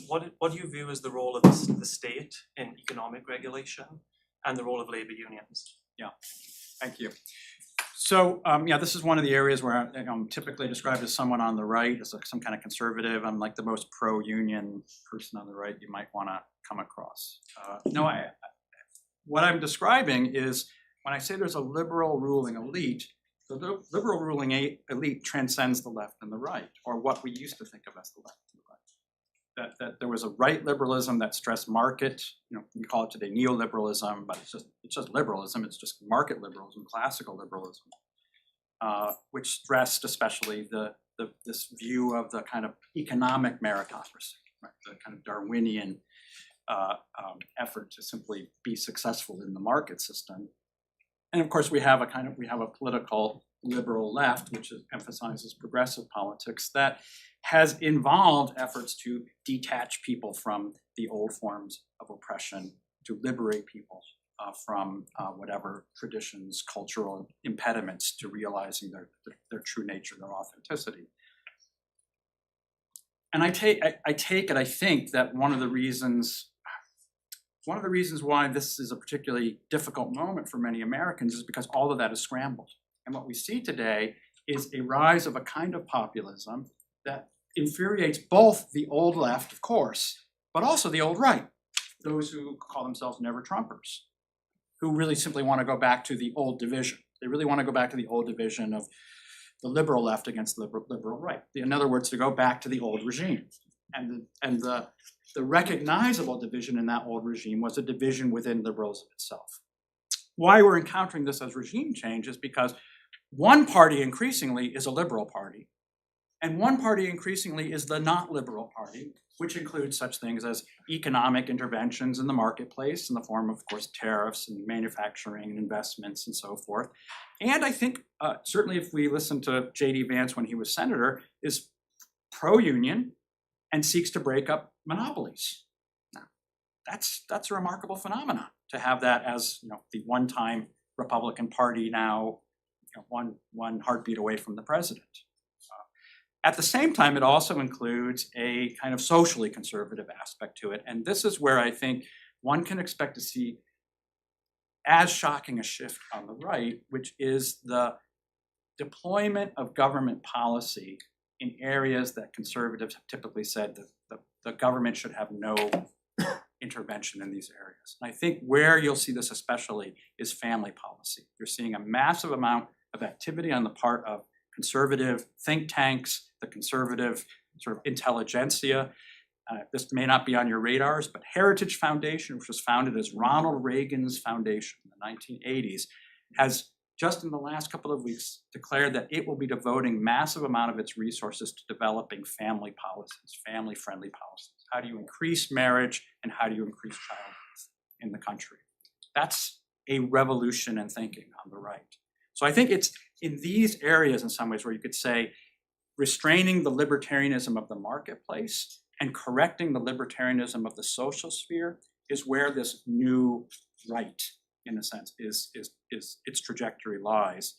What do you view as the role of the state in economic regulation and the role of labor unions? Yeah, thank you. So yeah, this is one of the areas where I'm typically described as someone on the right, as some kind of conservative. I'm like the most pro-union person on the right you might want to come across. No, what I'm describing is when I say there's a liberal ruling elite, the liberal ruling elite transcends the left and the right, or what we used to think of as the left and the right. That there was a right liberalism that stressed market, we call it today neoliberalism, but it's just liberalism, it's just market liberalism, classical liberalism, which stressed especially this view of the kind of economic meritocracy, right? The kind of Darwinian effort to simply be successful in the market system. And of course we have a political liberal left, which emphasizes progressive politics, that has involved efforts to detach people from the old forms of oppression, to liberate people from whatever traditions, cultural impediments to realizing their true nature, their authenticity. And I think that one of the reasons why this is a particularly difficult moment for many Americans is because all of that is scrambled. And what we see today is a rise of a kind of populism that infuriates both the old left, of course, but also the old right, those who call themselves never-Trumpers, who really simply want to go back to the old division. They really want to go back to the old division of the liberal left against the liberal right. In other words, to go back to the old regime. And the recognizable division in that old regime was a division within liberalism itself. Why we're encountering this as regime change is because one party increasingly is a liberal party, and one party increasingly is the not liberal party, which includes such things as economic interventions in the marketplace in the form of course, tariffs and manufacturing and investments and so forth. And I think certainly if we listen to J.D. Vance when he was senator, is pro-union and seeks to break up monopolies. Now, that's a remarkable phenomenon to have that as the one-time Republican Party now one heartbeat away from the president. At the same time, it also includes a kind of socially conservative aspect to it. And this is where I think one can expect to see as shocking a shift on the right, which is the deployment of government policy in areas that conservatives have typically said that the government should have no intervention in these areas. And I think where you'll see this especially is family policy. You're seeing a massive amount of activity on the part of conservative think tanks, the conservative sort of intelligentsia. This may not be on your radars, but Heritage Foundation, which was founded as Ronald Reagan's foundation in the 1980s, has just in the last couple of weeks declared that it will be devoting massive amount of its resources to developing family policies, family-friendly policies. How do you increase marriage and how do you increase childbirth in the country? That's a revolution in thinking on the right. So I think it's in these areas in some ways where you could say restraining the libertarianism of the marketplace and correcting the libertarianism of the social sphere is where this new right, in a sense, is its trajectory lies.